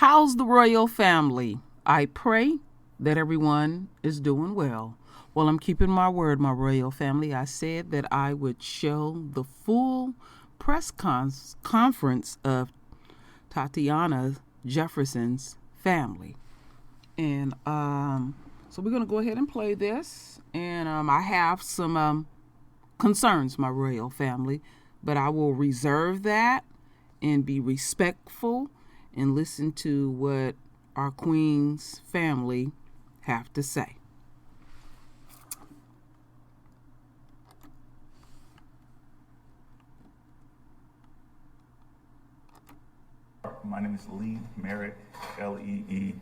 How's the royal family? I pray that everyone is doing well. Well, I'm keeping my word, my royal family. I said that I would show the full press conference of Tatiana Jefferson's family. And so we're going to go ahead and play this. And I have some concerns, my royal family, but I will reserve that and be respectful and listen to what our Queen's family have to say. My name is Lee Merritt, Leemer.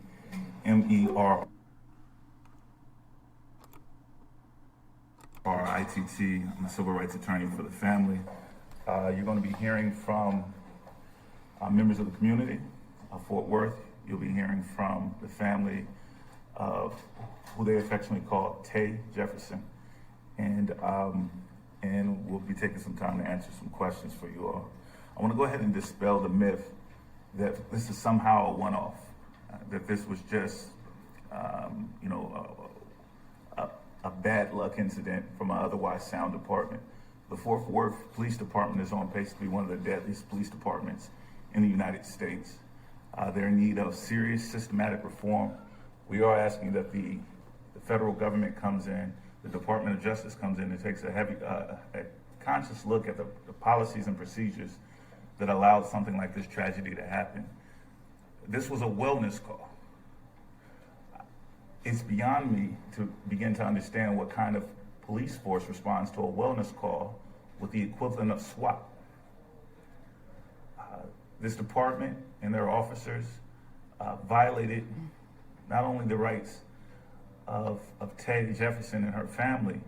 ITT. I'm a civil rights attorney for the family. You're going to be hearing from members of the community of Fort Worth. You'll be hearing from the family of who they affectionately call Tay Jefferson. And we'll be taking some time to answer some questions for you all. I want to go ahead and dispel the myth that this is somehow a one-off, that this was just, a bad luck incident from an otherwise sound department. The Fort Worth Police Department is on pace to be one of the deadliest police departments in the United States. They're in need of serious systematic reform. We are asking that the federal government comes in, the Department of Justice comes in and takes a conscious look at the policies and procedures that allowed something like this tragedy to happen. This was a wellness call. It's beyond me to begin to understand what kind of police force responds to a wellness call with the equivalent of SWAT. This department and their officers violated not only the rights of Tay Jefferson and her family,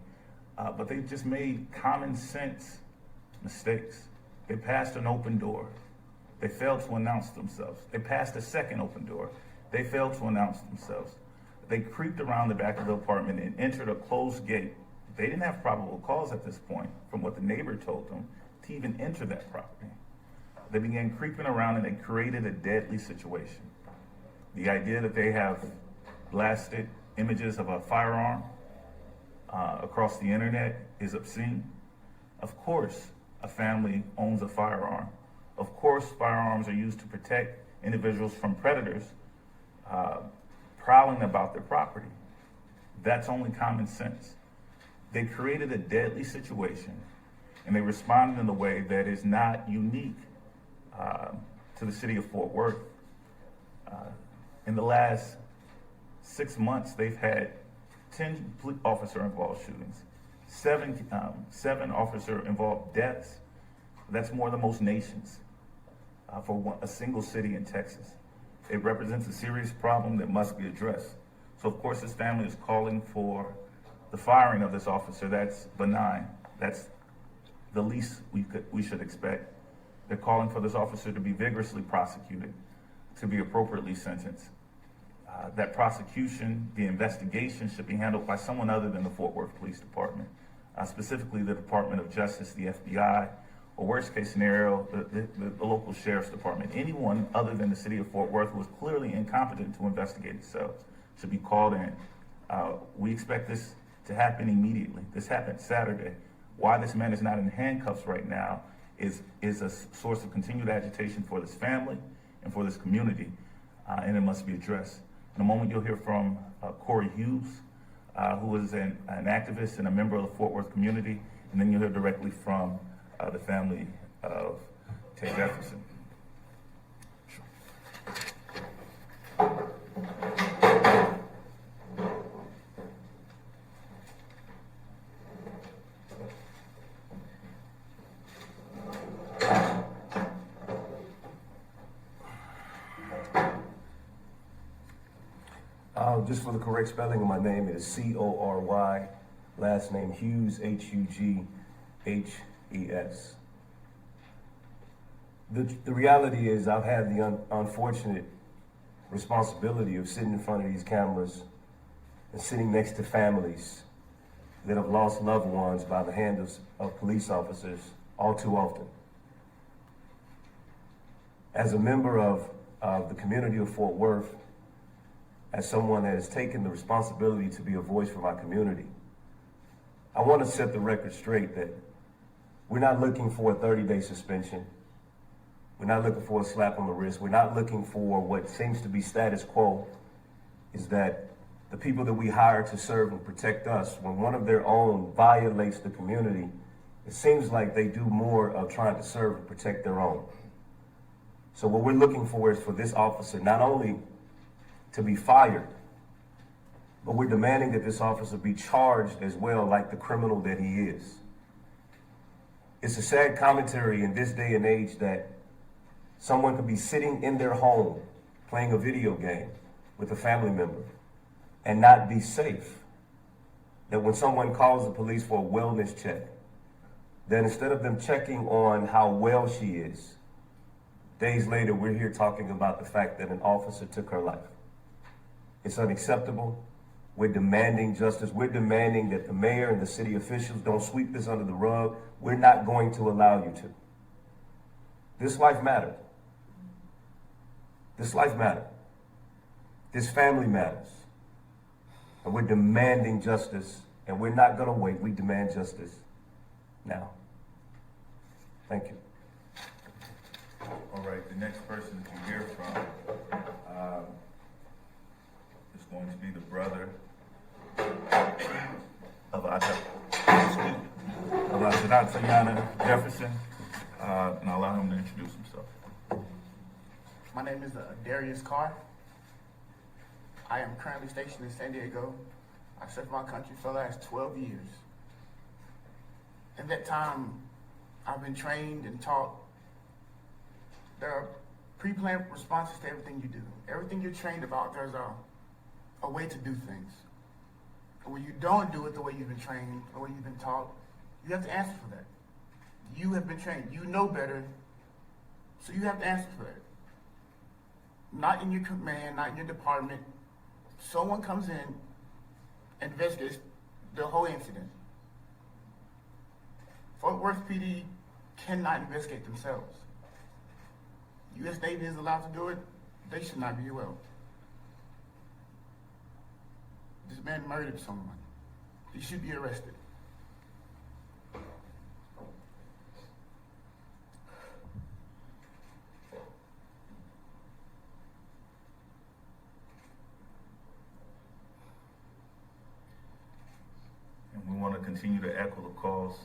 but they just made common sense mistakes. They passed an open door. They failed to announce themselves. They passed a second open door. They failed to announce themselves. They creeped around the back of the apartment and entered a closed gate. They didn't have probable cause at this point, from what the neighbor told them, to even enter that property. They began creeping around and they created a deadly situation. The idea that they have blasted images of a firearm across the internet is obscene. Of course, a family owns a firearm. Of course, firearms are used to protect individuals from predators prowling about their property. That's only common sense. They created a deadly situation and they responded in a way that is not unique to the city of Fort Worth. In the last 6 months, they've had 10 officer-involved shootings, seven officer-involved deaths. That's more than most nations for a single city in Texas. It represents a serious problem that must be addressed. So of course, this family is calling for the firing of this officer. That's benign. That's the least we should expect. They're calling for this officer to be vigorously prosecuted, to be appropriately sentenced. That prosecution, the investigation, should be handled by someone other than the Fort Worth Police Department, specifically the Department of Justice, the FBI, or worst case scenario, the local sheriff's department. Anyone other than the city of Fort Worth who is clearly incompetent to investigate itself should be called in. We expect this to happen immediately. This happened Saturday. Why this man is not in handcuffs right now is a source of continued agitation for this family and for this community, and it must be addressed. In a moment, you'll hear from Corey Hughes, who is an activist and a member of the Fort Worth community, and then you'll hear directly from the family of Tay Jefferson. Just for the correct spelling of my name, it is C-O-R-Y, last name Hughes, H-U-G-H-E-S. The reality is I've had the unfortunate responsibility of sitting in front of these cameras and sitting next to families that have lost loved ones by the hands of police officers all too often. As a member of of the community of Fort Worth, as someone that has taken the responsibility to be a voice for my community, I want to set the record straight that we're not looking for a 30-day suspension. We're not looking for a slap on the wrist. We're not looking for what seems to be status quo, is that the people that we hire to serve and protect us, when one of their own violates the community, it seems like they do more of trying to serve and protect their own. So what we're looking for is for this officer not only to be fired, but we're demanding that this officer be charged as well, like the criminal that he is. It's a sad commentary in this day and age that someone could be sitting in their home playing a video game with a family member and not be safe. That when someone calls the police for a wellness check, that instead of them checking on how well she is, days later we're here talking about the fact that an officer took her life. It's unacceptable. We're demanding justice. We're demanding that the mayor and the city officials don't sweep this under the rug. We're not going to allow you to. This life mattered. This life mattered. This family matters. And we're demanding justice, and we're not going to wait. We demand justice now. Thank you. All right, the next person that you hear from is going to be the brother of Tayana Jefferson, and I'll allow him to introduce himself. My name is Darius Carr. I am currently stationed in San Diego. I served my country for the last 12 years. In that time, I've been trained and taught. There are pre-planned responses to everything you do. Everything you're trained about, there's a way to do things. And when you don't do it the way you've been trained, or way you've been taught, you have to answer for that. You have been trained. You know better, so you have to answer for that. Not in your command, not in your department. Someone comes in and investigates the whole incident. Fort Worth PD cannot investigate themselves. U.S. Navy is allowed to do it. They should not be well. This man murdered someone. He should be arrested. And we want to continue to echo the calls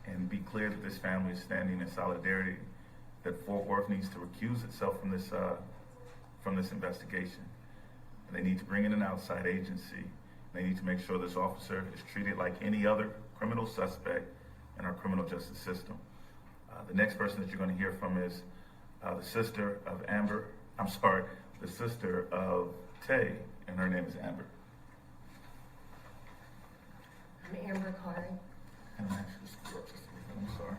and be clear that this family is standing in solidarity, that Fort Worth needs to recuse itself from this investigation. And they need to bring in an outside agency. They need to make sure this officer is treated like any other criminal suspect in our criminal justice system. The next person that you're going to hear from is the sister of the sister of Tay, and her name is Amber. I'm Amber Carr. And I'm actually screwed up just a little bit. I'm sorry.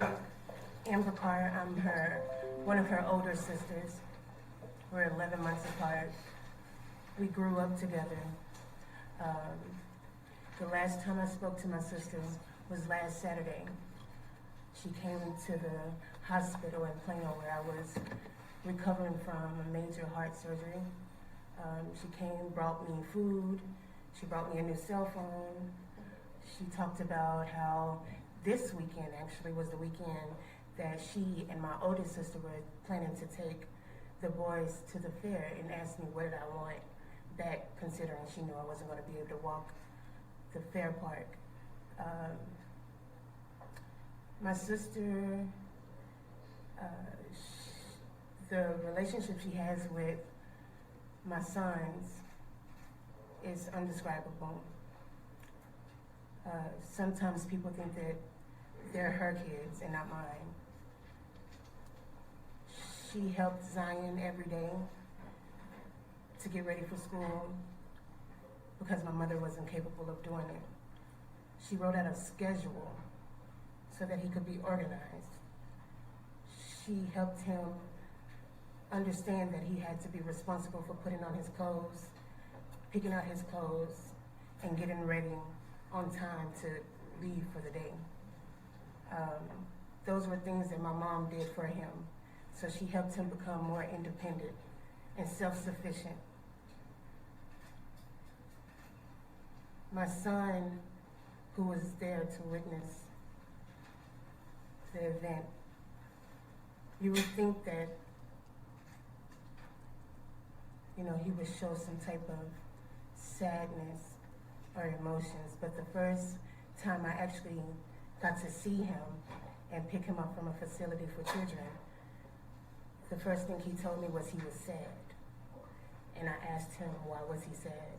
Okay. Amber Carr, I'm one of her older sisters. We're 11 months apart. We grew up together. The last time I spoke to my sister was last Saturday. She came to the hospital in Plano where I was recovering from a major heart surgery. She came, brought me food. She brought me a new cell phone. She talked about how this weekend actually was the weekend that she and my oldest sister were planning to take the boys to the fair, and asked me what did I want back, considering she knew I wasn't going to be able to walk the fair park. My sister, the relationship she has with my sons is indescribable. Sometimes people think that they're her kids and not mine. She helped Zion every day to get ready for school because my mother wasn't capable of doing it. She wrote out a schedule so that he could be organized. She helped him understand that he had to be responsible for putting on his clothes, picking out his clothes, and getting ready on time to leave for the day. those were things that my mom did for him. So she helped him become more independent and self-sufficient. My son, who was there to witness the event, you would think that, he would show some type of sadness or emotions, but the first time I actually got to see him and pick him up from a facility for children, the first thing he told me was he was sad. And I asked him, why was he sad?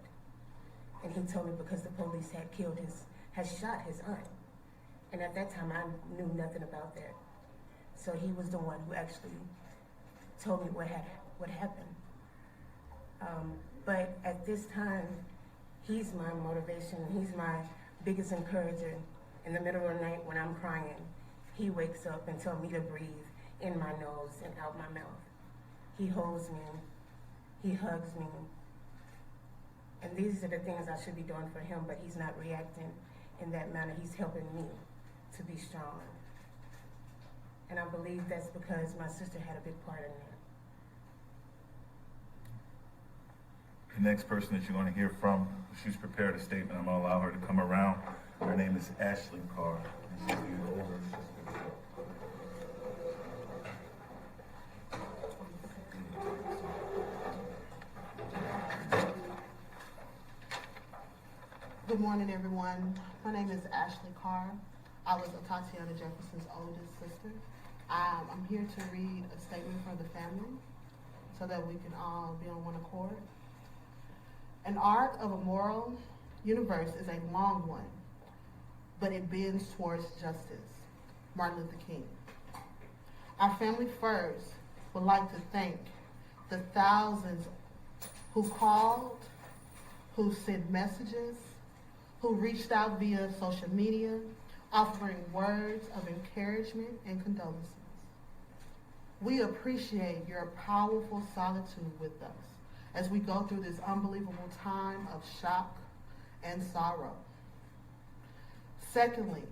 And he told me because the police had shot his aunt. And at that time, I knew nothing about that. So he was the one who actually told me what happened. But at this time, he's my motivation. He's my biggest encourager. In the middle of the night when I'm crying, he wakes up and tells me to breathe in my nose and out my mouth. He holds me, he hugs me. And these are the things I should be doing for him, but he's not reacting in that manner. He's helping me to be strong. And I believe that's because my sister had a big part in that. The next person that you're going to hear from, she's prepared a statement. I'm going to allow her to come around. Her name is Ashley Carr. And she's the older sister. Good morning, everyone. My name is Ashley Carr. I was Tatiana Jefferson's oldest sister. I'm here to read a statement for the family so that we can all be on one accord. An arc of a moral universe is a long one, but it bends towards justice. Martin Luther King. Our family first would like to thank the thousands who called, who sent messages, who reached out via social media, offering words of encouragement and condolences. We appreciate your powerful solitude with us as we go through this unbelievable time of shock and sorrow. Secondly,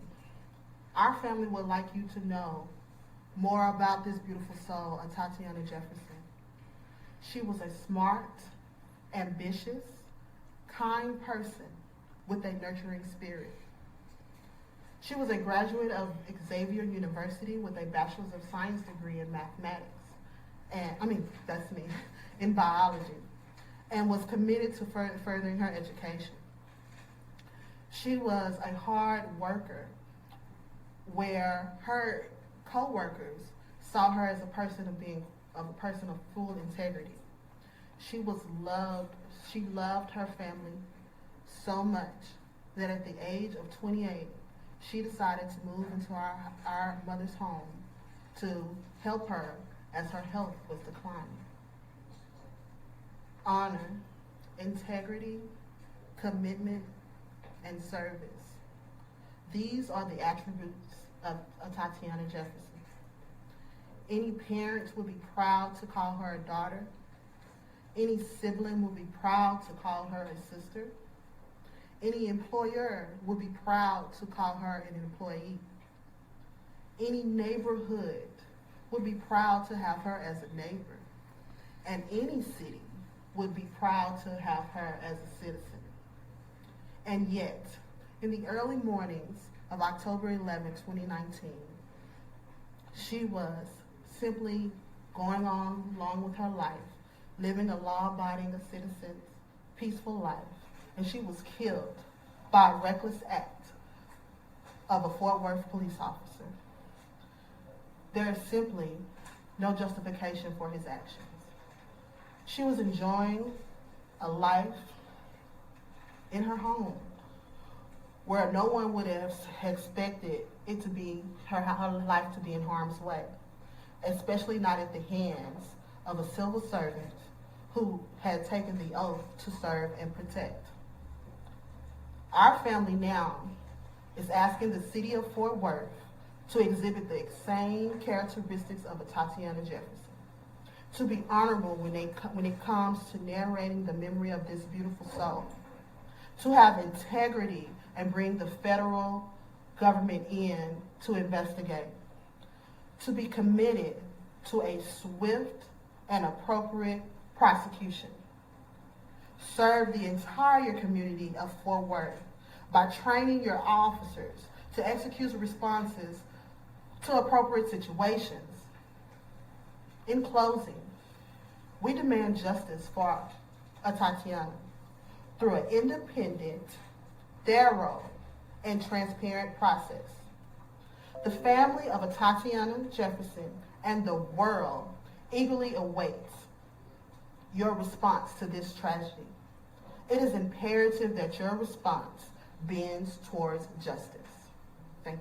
our family would like you to know more about this beautiful soul, Tatiana Jefferson. She was a smart, ambitious, kind person with a nurturing spirit. She was a graduate of Xavier University with a Bachelor's of Science degree in mathematics, in biology, and was committed to furthering her education. She was a hard worker where her co-workers saw her as a person of full integrity. She loved her family so much that at the age of 28, she decided to move into our mother's home to help her as her health was declining. Honor, integrity, commitment, and service. These are the attributes of Tatiana Jefferson. Any parent would be proud to call her a daughter. Any sibling would be proud to call her a sister. Any employer would be proud to call her an employee. Any neighborhood would be proud to have her as a neighbor. And any city would be proud to have her as a citizen. And yet, in the early mornings of October 11, 2019, she was simply going on along with her life, living a law-abiding citizen, peaceful life, and she was killed by a reckless act of a Fort Worth police officer. There is simply no justification for his actions. She was enjoying a life in her home where no one would have expected it to be her life to be in harm's way, especially not at the hands of a civil servant who had taken the oath to serve and protect. Our family now is asking the city of Fort Worth to exhibit the same characteristics of a Tatiana Jefferson, to be honorable when it comes to narrating the memory of this beautiful soul, to have integrity and bring the federal government in to investigate, to be committed to a swift and appropriate prosecution. Serve the entire community of Fort Worth by training your officers to execute responses to appropriate situations. In closing, we demand justice for Tatiana through an independent, thorough, and transparent process. The family of Tatiana Jefferson and the world eagerly awaits your response to this tragedy. It is imperative that your response bends towards justice. Thank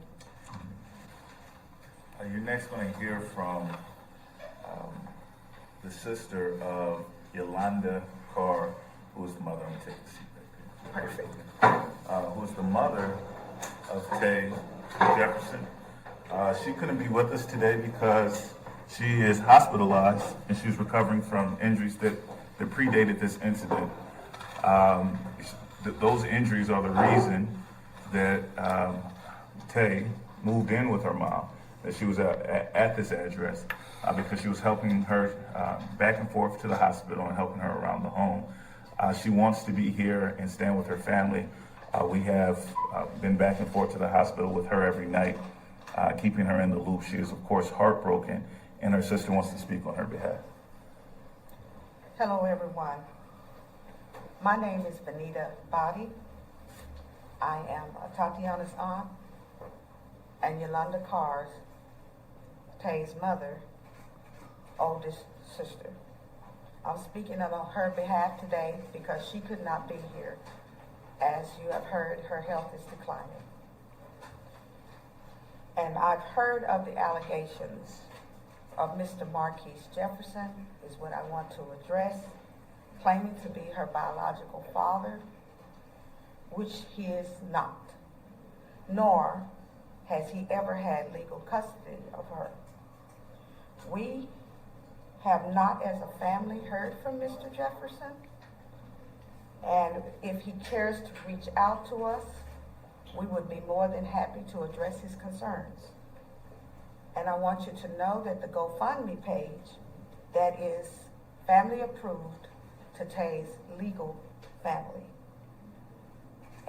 you. You're next going to hear from the sister of Yolanda Carr, who is the mother. I'm going to take the seat back there. Perfect. Who is the mother of Tay Jefferson. She couldn't be with us today because she is hospitalized and she's recovering from injuries that predated this incident. Those injuries are the reason that Tay moved in with her mom, that she was at this address because she was helping her back and forth to the hospital and helping her around the home. She wants to be here and stand with her family. We have been back and forth to the hospital with her every night, keeping her in the loop. She is, of course, heartbroken, and her sister wants to speak on her behalf. Hello, everyone. My name is Benita Body. I am Tatiana's aunt and Yolanda Carr's, Tay's mother, oldest sister. I'm speaking on her behalf today because she could not be here. As you have heard, her health is declining. And I've heard of the allegations of Mr. Marquise Jefferson, is what I want to address, claiming to be her biological father, which he is not, nor has he ever had legal custody of her. We have not, as a family, heard from Mr. Jefferson, and if he cares to reach out to us, we would be more than happy to address his concerns. And I want you to know that the GoFundMe page, that is family approved to Tay's legal family.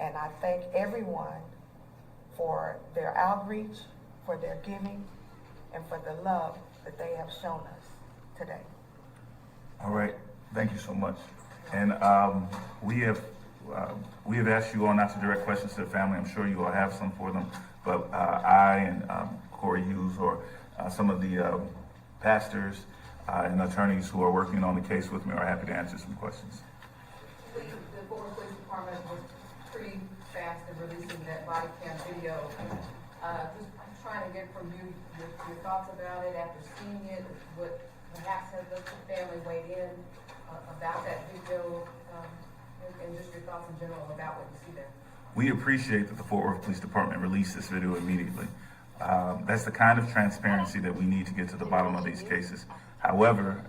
And I thank everyone for their outreach, for their giving, and for the love that they have shown us today. All right, thank you so much. And we have asked you all not to direct questions to the family. I'm sure you all have some for them, but I and Corey Hughes or some of the pastors and attorneys who are working on the case with me are happy to answer some questions. The Fort Worth Police Department was pretty fast in releasing that body cam video. Just trying to get from you your thoughts about it after seeing it, what perhaps has the family weighed in about that video, and just your thoughts in general about what you see there. We appreciate that the Fort Worth Police Department released this video immediately. That's the kind of transparency that we need to get to the bottom of these cases. However,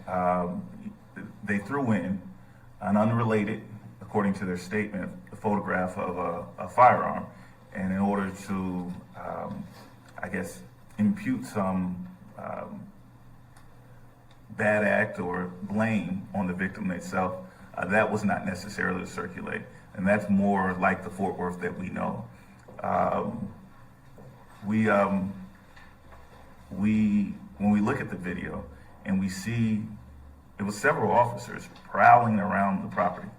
they threw in an unrelated, according to their statement, a photograph of a firearm, and in order to, I guess, impute some bad act or blame on the victim itself, that was not necessarily to circulate. And that's more like the Fort Worth that we know. When we look at the video and we see it was several officers prowling around the property,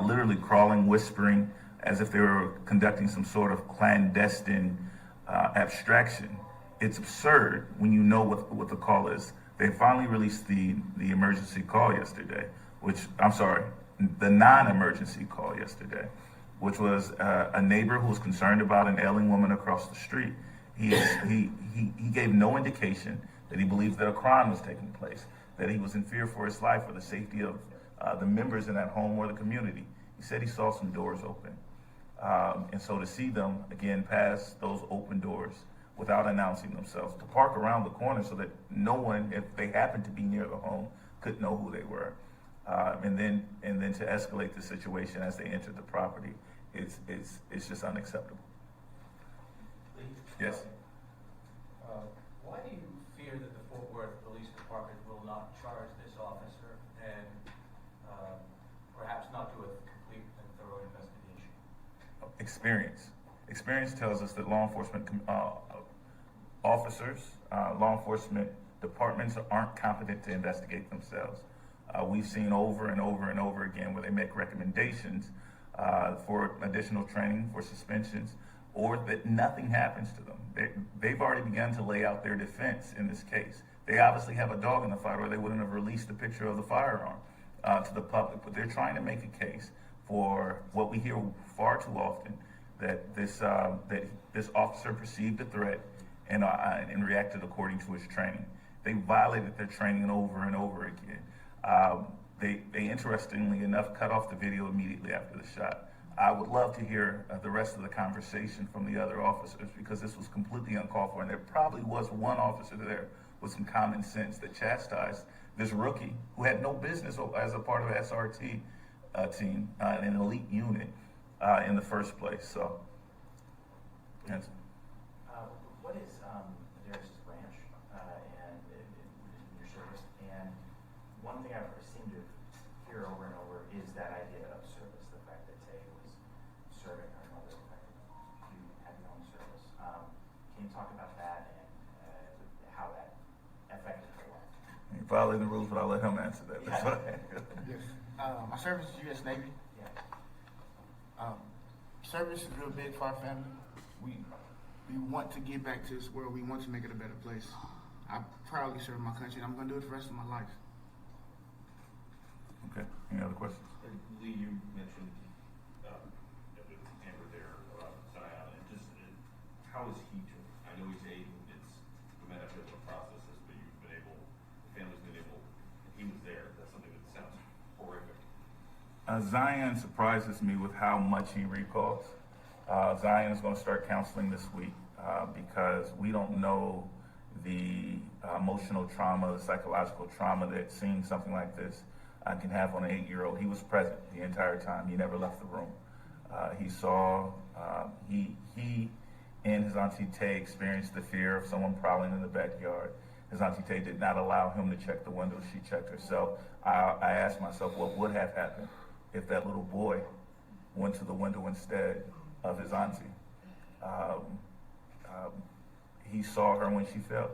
literally crawling, whispering, as if they were conducting some sort of clandestine abstraction. It's absurd when you know what the call is. They finally released the emergency call yesterday, the non-emergency call yesterday, which was a neighbor who was concerned about an ailing woman across the street. He gave no indication that he believed that a crime was taking place, that he was in fear for his life or the safety of the members in that home or the community. He said he saw some doors open. And so to see them, again, pass those open doors without announcing themselves, to park around the corner so that no one, if they happened to be near the home, could know who they were. And then to escalate the situation as they entered the property, it's just unacceptable. Please. Yes. Why do you fear not charge this officer and perhaps not do a complete and thorough investigation? Experience tells us that law enforcement officers, law enforcement departments aren't competent to investigate themselves. We've seen over and over and over again where they make recommendations for additional training, for suspensions, or that nothing happens to them. They've already begun to lay out their defense in this case. They obviously have a dog in the fight, or they wouldn't have released a picture of the firearm to the public. But they're trying to make a case for what we hear far too often, that this officer perceived a threat and reacted according to his training. They violated their training over and over again. They interestingly enough cut off the video immediately after the shot. I would love to hear the rest of the conversation from the other officers, because this was completely uncalled for, and there probably was one officer there with some common sense that chastised this rookie who had no business as a part of an SRT team, an elite unit in the first place. So, yes. What is Darius's branch and in your service? And one thing I've seemed to hear over and over is that idea of service, the fact that Tay was serving her mother, the fact that you had your own service. Can you talk about that and how that affected her life? You violating the rules, but I'll let him answer that. Yes. My service is U.S. Navy. Yeah. Service is real big for our family. We want to give back to this world. We want to make it a better place. I proudly serve my country, and I'm going to do it the rest of my life. Okay. Any other questions? Lee, you mentioned with Amber there about Zion, and just how is he doing? I know he's 8. We might have to be able to process this, but the family's been able. He was there. That's something that sounds horrific. Zion surprises me with how much he recalls. Zion is going to start counseling this week because we don't know the emotional trauma, the psychological trauma that seeing something like this can have on an 8-year-old. He was present the entire time. He never left the room. He saw, he and his Auntie Tay experienced the fear of someone prowling in the backyard. His Auntie Tay did not allow him to check the window. She checked herself. I asked myself what would have happened if that little boy went to the window instead of his auntie. He saw her when she fell.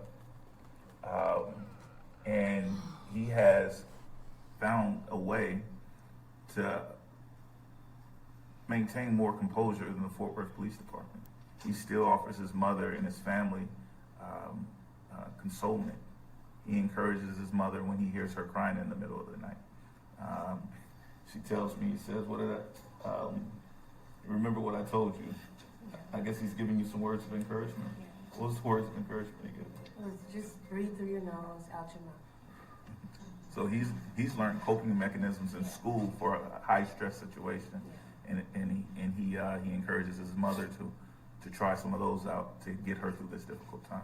And he has found a way to maintain more composure than the Fort Worth Police Department. He still offers his mother and his family consolement. He encourages his mother when he hears her crying in the middle of the night. She tells me, he says, what did I, remember what I told you? I guess he's giving you some words of encouragement. What was the words of encouragement he gave? It was just breathe through your nose, out your mouth. So he's learned coping mechanisms in school for a high stress situation, and he encourages his mother to try some of those out to get her through this difficult time.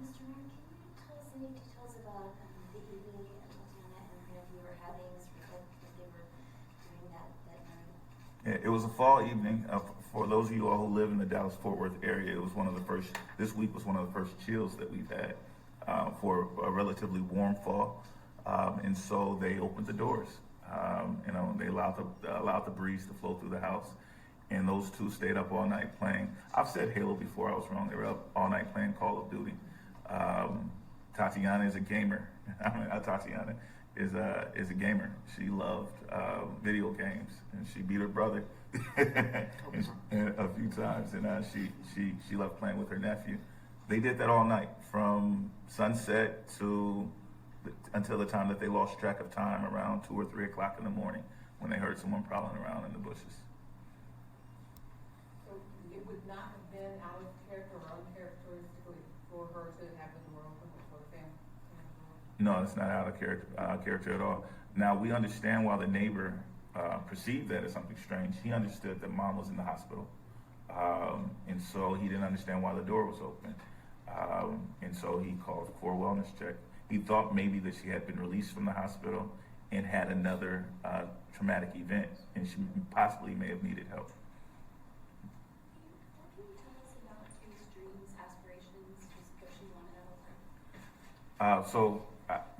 Mr. Mayor, can you tell us any details about the evening Tatiana and her nephew were having, sort of like they were doing that night? It was a fall evening. For those of you all who live in the Dallas-Fort Worth area, it was one of the first. This week was one of the first chills that we've had for a relatively warm fall. And so they opened the doors, they allowed the breeze to flow through the house. And those two stayed up all night playing. I've said Halo before, I was wrong. They were up all night playing Call of Duty. Tatiana is a gamer. Tatiana is a gamer. She loved video games, and she beat her brother a few times. And she loved playing with her nephew. They did that all night from sunset until the time that they lost track of time around 2 or 3 o'clock in the morning when they heard someone prowling around in the bushes. So it would not have been out of character or uncharacteristically for her to have the door open for the family? No, it's not out of character at all. Now, we understand why the neighbor perceived that as something strange. He understood that mom was in the hospital. And so he didn't understand why the door was open. And so he called for a wellness check. He thought maybe that she had been released from the hospital and had another traumatic event, and she possibly may have needed help. What can you tell us about his dreams, aspirations, just what she wanted out of life? So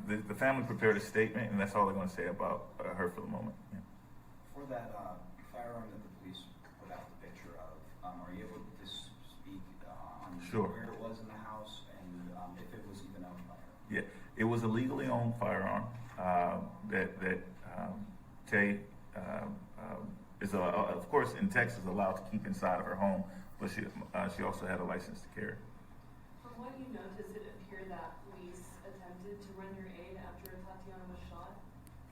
The family prepared a statement, and that's all they're going to say about her for the moment. Yeah. For that firearm that the police put out the picture of, are you able to speak on Sure. where it was in the house and if it was even owned by her? Yeah, it was a legally owned firearm that Tay is, of course, in Texas allowed to keep inside of her home, but she also had a license to carry. From what you know, does it appear that police attempted to render aid after Tatiana was shot?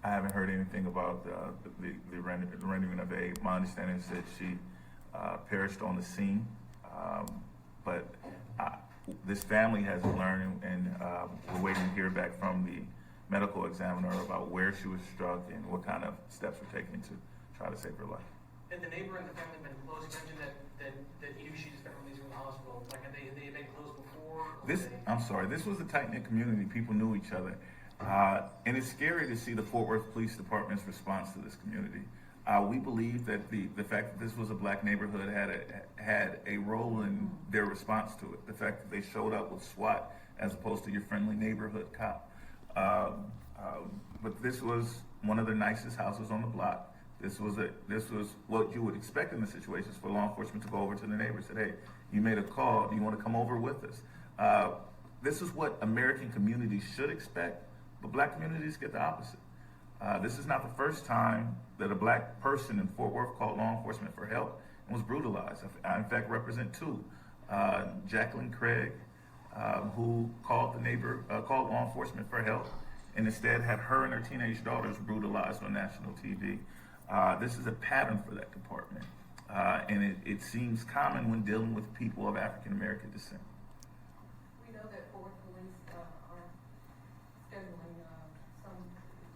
I haven't heard anything about the rendering of aid. My understanding is that she perished on the scene, but this family hasn't learned, and we're waiting to hear back from the medical examiner about where she was struck and what kind of steps were taken to try to save her life. Had the neighbor and the family been close? You mentioned that he knew she just got released from the hospital. Like, had they been close before? I'm sorry, this was a tight-knit community. People knew each other. And it's scary to see the Fort Worth Police Department's response to this community. We believe that the fact that this was a black neighborhood had a role in their response to it. The fact that they showed up with SWAT as opposed to your friendly neighborhood cop. But this was one of the nicest houses on the block. This was what you would expect in the situations for law enforcement to go over to the neighbor and say, hey, you made a call, do you want to come over with us? This is what American communities should expect, but black communities get the opposite. This is not the first time that a black person in Fort Worth called law enforcement for help and was brutalized. I, in fact, represent two. Jacqueline Craig, who called law enforcement for help, and instead had her and her teenage daughters brutalized on national TV. This is a pattern for that department, and it seems common when dealing with people of African American descent. We know that Fort Worth Police are scheduling some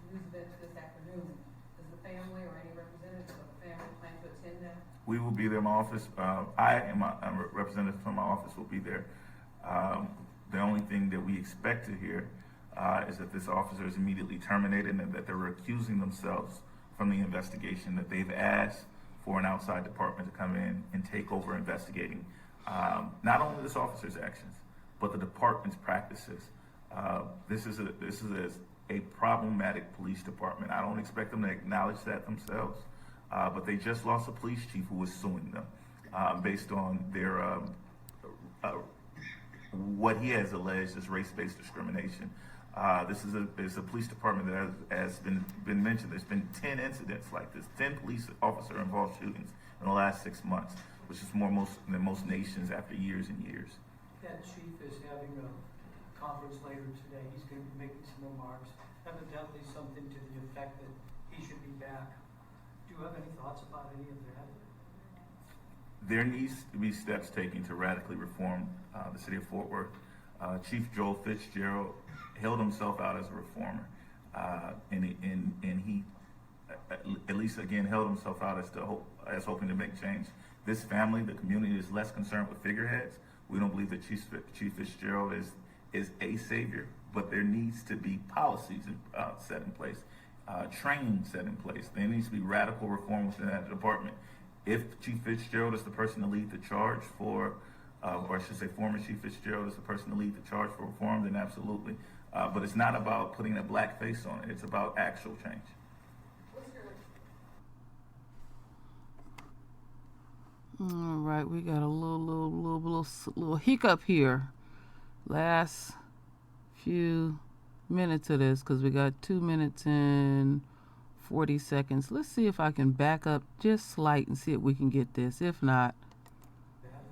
news events this afternoon. Does the family or any representative of the family plan to attend that? We will be there. My office, I and my representative from my office will be there. The only thing that we expect to hear is that this officer is immediately terminated and that they're recusing themselves from the investigation, that they've asked for an outside department to come in and take over investigating not only this officer's actions, but the department's practices. This is a problematic police department. I don't expect them to acknowledge that themselves, but they just lost a police chief who was suing them based on their what he has alleged as race-based discrimination. This is a police department that has been mentioned. There's been 10 incidents like this, 10 police officer involved shootings in the last 6 months, which is more than most nations after years and years. That chief is having a conference later today. He's going to be making some remarks, evidently something to the effect that he should be back. Do you have any thoughts about any of that? There needs to be steps taken to radically reform the city of Fort Worth. Chief Joel Fitzgerald held himself out as a reformer, and he, at least again, held himself out as hoping to make change. This family, the community, is less concerned with figureheads. We don't believe that Chief Fitzgerald is a savior, but there needs to be policies set in place, training set in place. There needs to be radical reform within that department. If Chief Fitzgerald is the person to lead the charge for, or I should say former Chief Fitzgerald is the person to lead the charge for reform, then absolutely. But it's not about putting a black face on it. It's about actual change. All right, we got a little hiccup here. Last few minutes of this, because we got 2 minutes and 40 seconds. Let's see if I can back up just slight and see if we can get this. If not,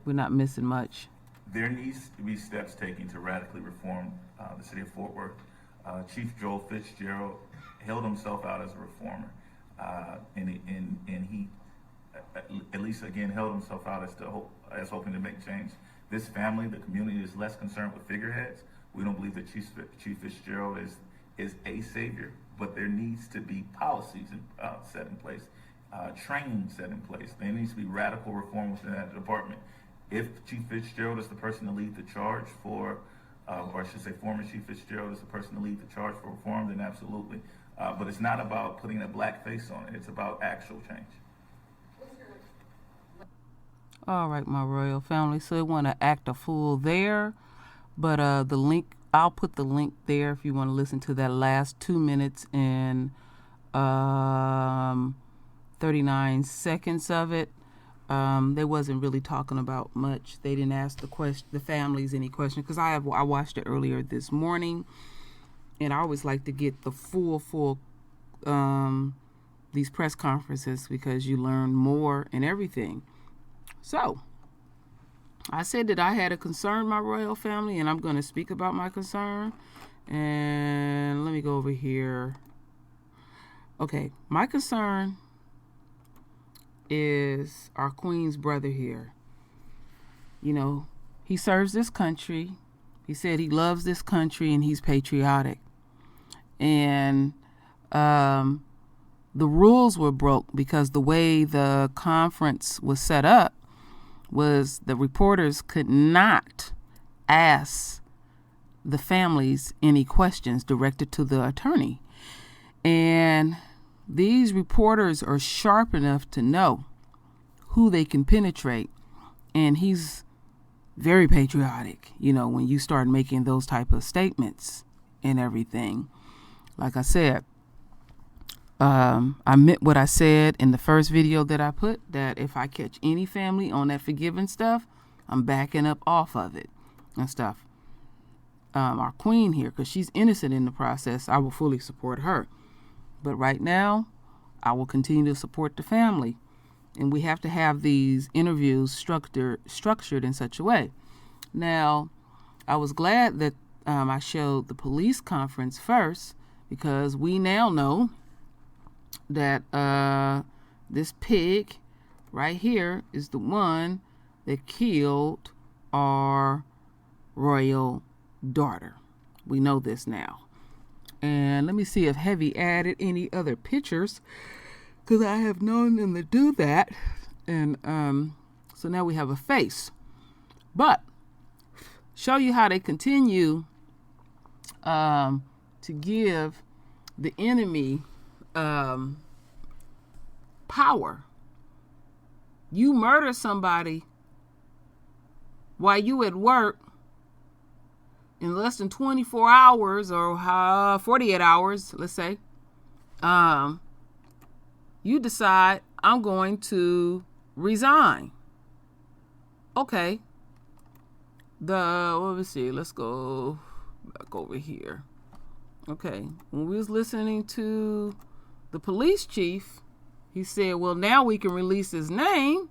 we're not missing much. There needs to be steps taken to radically reform the city of Fort Worth. Chief Joel Fitzgerald held himself out as a reformer, and he, at least again, held himself out as hoping to make change. This family, the community, is less concerned with figureheads. We don't believe that Chief Fitzgerald is a savior, but there needs to be policies set in place, training set in place. There needs to be radical reform within that department. If Chief Fitzgerald is the person to lead the charge for, or I should say former Chief Fitzgerald is the person to lead the charge for reform, then absolutely. But it's not about putting a black face on it. It's about actual change. All right, my royal family. So they want to act a fool there, but the link I'll put the link there if you want to listen to that last 2 minutes and 39 seconds of it. They wasn't really talking about much. They didn't ask the families any questions, because I watched it earlier this morning, and I always like to get the full these press conferences, because you learn more and everything. So I said that I had a concern, my royal family, and I'm going to speak about my concern. And let me go over here. Okay, my concern is our Queen's brother here. You know, he serves this country. He said he loves this country and he's patriotic. And the rules were broke, because the way the conference was set up was the reporters could not ask the families any questions directed to the attorney. And these reporters are sharp enough to know who they can penetrate. And he's very patriotic, you know, when you start making those type of statements and everything. Like I said, I meant what I said in the first video that I put, that if I catch any family on that forgiving stuff, I'm backing up off of it and stuff. Our Queen here, because she's innocent in the process, I will fully support her. But right now, I will continue to support the family. And we have to have these interviews structured in such a way. Now, I was glad that I showed the police conference first, because we now know that this pig right here is the one that killed our royal daughter. We know this now. And let me see if Heavy added any other pictures, because I have known them to do that. And so now we have a face. But show you how they continue to give the enemy power. You murder somebody while you at work, in less than 24 hours or 48 hours, let's say, you decide, I'm going to resign. Okay. Let me see. Let's go back over here. Okay. When we was listening to the police chief, he said, well, now we can release his name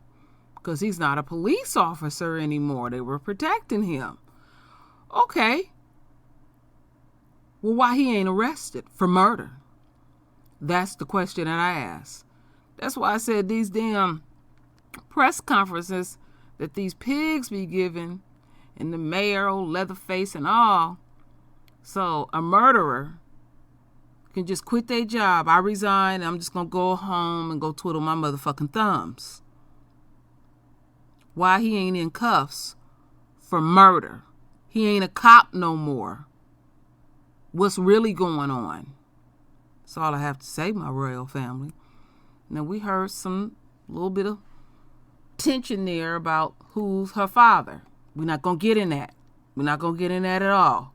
because he's not a police officer anymore. They were protecting him. Okay. Well, why he ain't arrested for murder? That's the question that I asked. That's why I said these damn press conferences that these pigs be giving, and the mayor, old Leatherface and all. So a murderer can just quit their job. I resign. I'm just going to go home and go twiddle my motherfucking thumbs. Why he ain't in cuffs for murder? He ain't a cop no more. What's really going on? That's all I have to say, my royal family. Now, we heard some little bit of tension there about who's her father. We're not going to get in that. We're not going to get in that at all.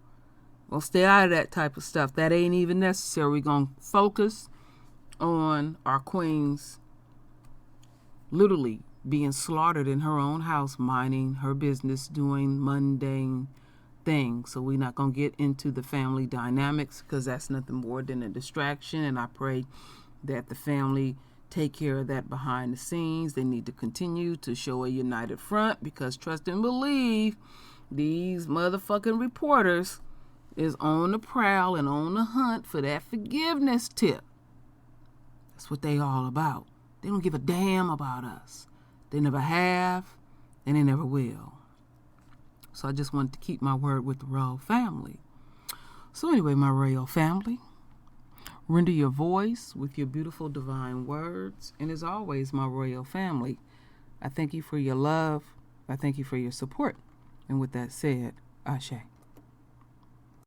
We'll stay out of that type of stuff. That ain't even necessary. We're going to focus on our Queen's literally being slaughtered in her own house, minding her business, doing mundane things. So we're not going to get into the family dynamics, because that's nothing more than a distraction. And I pray that the family take care of that behind the scenes. They need to continue to show a united front, because trust and believe, these motherfucking reporters is on the prowl and on the hunt for that forgiveness tip. That's what they all about. They don't give a damn about us. They never have, and they never will. So I just wanted to keep my word with the royal family. So anyway, my royal family, render your voice with your beautiful divine words. And as always, my royal family, I thank you for your love. I thank you for your support. And with that said, Ashe.